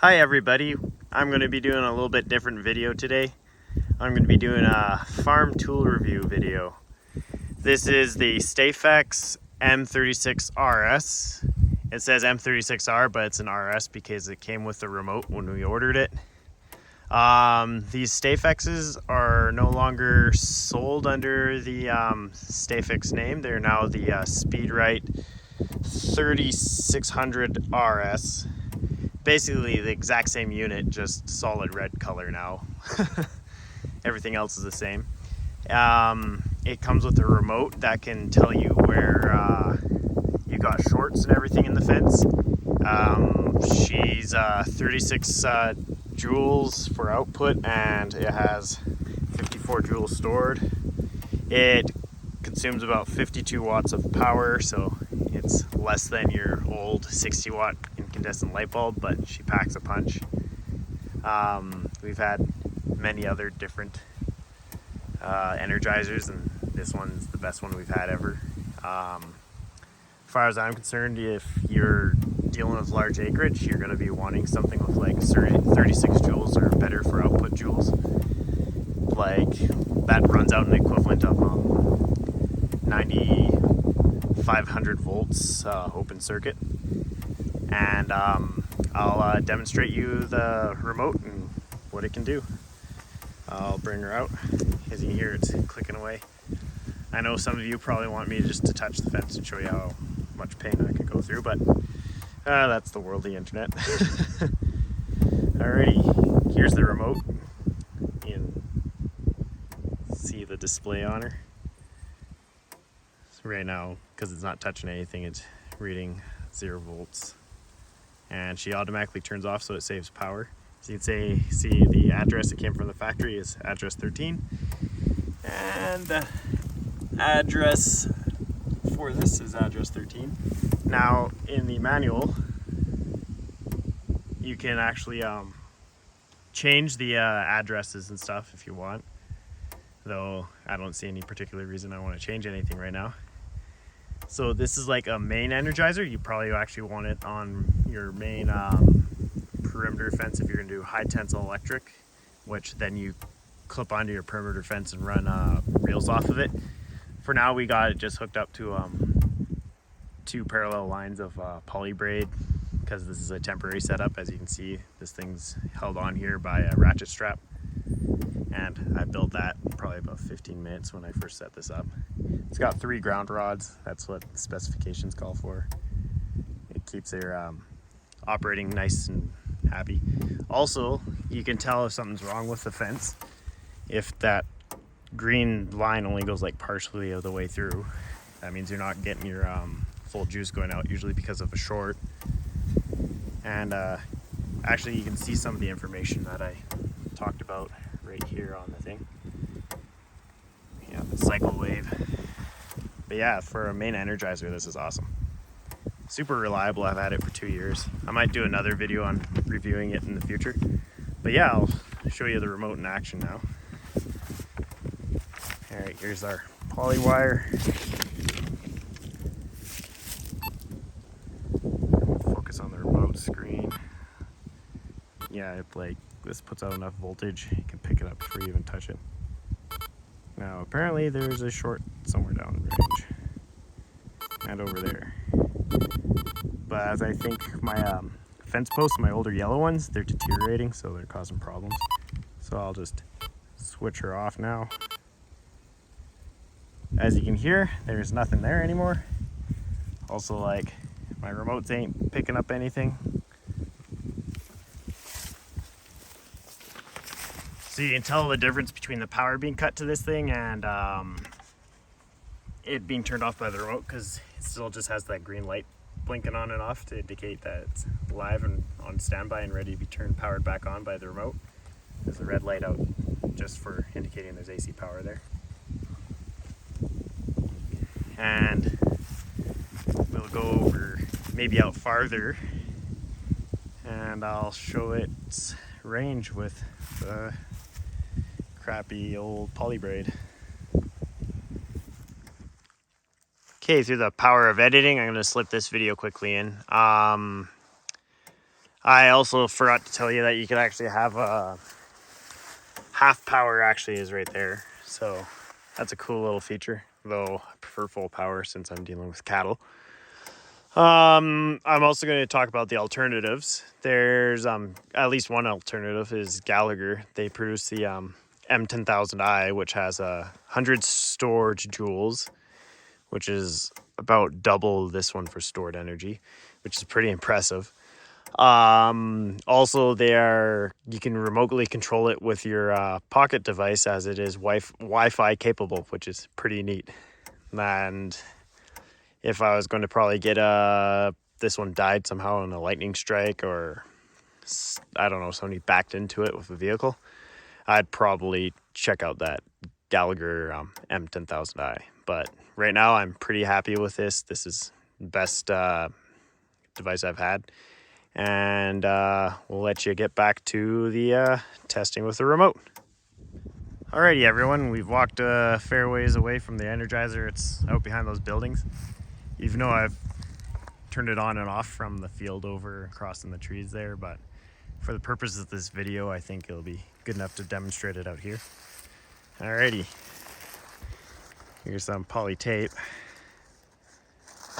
Hi everybody, I'm going to be doing a little bit different video today. I'm going to be doing a farm tool review video. This is the Stafix M36RS. It says M36R, but it's an RS because it came with the remote when we ordered it. These Stafixes are no longer sold under the Stafix name. They're now the Speedrite 3600RS. Basically the exact same unit, just solid red color now. Everything else is the same. It comes with a remote that can tell you where you got shorts and everything in the fence. She's 36 joules for output, and it has 54 joules stored. It consumes about 52 watts of power, so it's less than your old 60 watt incandescent light bulb, but she packs a punch. We've had many other different Energizers, and this one's the best one we've had ever. As far as I'm concerned, if you're dealing with large acreage, you're going to be wanting something with like 36 joules or better for output joules. Like that runs out an equivalent of 9,500 volts open circuit. And I'll demonstrate you the remote and what it can do. I'll bring her out. As you can hear, it's clicking away. I know some of you probably want me just to touch the fence and show you how much pain I can go through, but that's the world of the internet. Alrighty, here's the remote. You can see the display on her. So right now, because it's not touching anything, it's reading 0 volts. And she automatically turns off so it saves power. So you can see the address that came from the factory is address 13. And the address for this is address 13. Now in the manual, you can actually change the addresses and stuff if you want. Though I don't see any particular reason I want to change anything right now. So this is like a main Energizer. You probably actually want it on your main perimeter fence if you're going to do high tensile electric, which then you clip onto your perimeter fence and run reels off of it. For now, we got it just hooked up to 2 parallel lines of poly braid, because this is a temporary setup. As you can see, this thing's held on here by a ratchet strap, and I built that in probably about 15 minutes when I first set this up. It's got 3 ground rods. That's what the specifications call for. It keeps it operating nice and happy. Also, you can tell if something's wrong with the fence if that green line only goes like partially of the way through. That means you're not getting your full juice going out, usually because of a short. And actually you can see some of the information that I talked about right here on the thing. Yeah, the cycle wave. But yeah, for a main Energizer, this is awesome. Super reliable. I've had it for 2 years. I might do another video on reviewing it in the future. But yeah, I'll show you the remote in action now. Alright, here's our poly wire. Focus on the remote screen. Yeah, this puts out enough voltage, you can pick it up before you even touch it. Now apparently there's a short somewhere down the range. And over there. But as I think my fence posts, my older yellow ones, they're deteriorating, so they're causing problems. So I'll just switch her off now. As you can hear, there's nothing there anymore. Also, like, my remotes ain't picking up anything. So you can tell the difference between the power being cut to this thing and it being turned off by the remote, because it still just has that green light blinking on and off to indicate that it's live and on standby and ready to be powered back on by the remote. There's a red light out just for indicating there's AC power there. And we'll go over maybe out farther and I'll show its range with the crappy old poly braid. Okay, through the power of editing, I'm going to slip this video quickly in. I also forgot to tell you that you could actually have a half power actually is right there. So that's a cool little feature, though I prefer full power since I'm dealing with cattle. I'm also going to talk about the alternatives. There's at least one alternative is Gallagher. They produce the M10000I, which has 100 storage joules, which is about double this one for stored energy, which is pretty impressive. Also, you can remotely control it with your pocket device, as it is Wi-Fi capable, which is pretty neat. And if I was going to probably get this one died somehow in a lightning strike, or I don't know, somebody backed into it with a vehicle, I'd probably check out that Gallagher M10000I. But right now I'm pretty happy with this. This is the best device I've had. And we'll let you get back to the testing with the remote. Alrighty everyone, we've walked a fair ways away from the Energizer. It's out behind those buildings. Even though I've turned it on and off from the field over crossing the trees there, but for the purpose of this video, I think it'll be good enough to demonstrate it out here. Alrighty, here's some poly tape.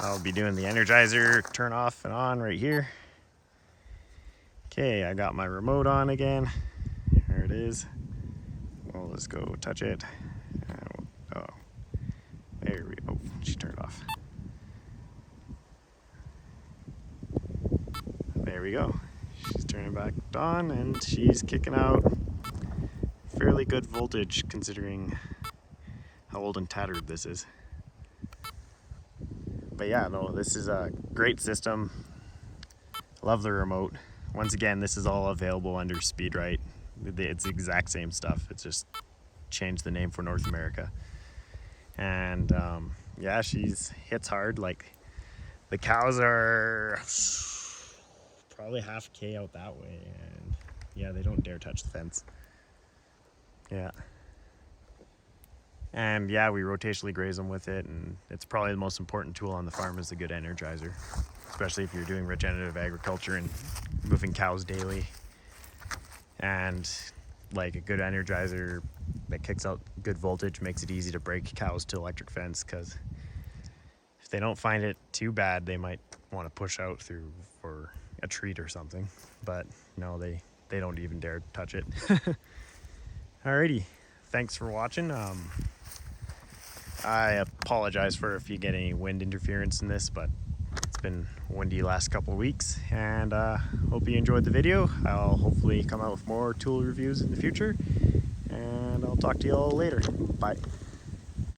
I'll be doing the Energizer turn off and on right here. Okay, I got my remote on again. There it is. Well, let's go touch it. Oh, there we go. She turned off. There we go. She's turning back on and she's kicking out fairly good voltage considering how old and tattered this is. But yeah, no, this is a great system. Love the remote. Once again, this is all available under Speedrite. It's the exact same stuff. It's just changed the name for North America. And yeah, she's hits hard. Like the cows are probably half K out that way, and yeah, they don't dare touch the fence. Yeah. And yeah, we rotationally graze them with it, and it's probably the most important tool on the farm is a good Energizer, especially if you're doing regenerative agriculture and moving cows daily. And like a good Energizer that kicks out good voltage makes it easy to break cows to electric fence, because if they don't find it too bad, they might want to push out through for a treat or something. But no, they don't even dare touch it. Alrighty, thanks for watching. I apologize for if you get any wind interference in this, but it's been windy last couple of weeks, and hope you enjoyed the video. I'll hopefully come out with more tool reviews in the future, and I'll talk to you all later. Bye.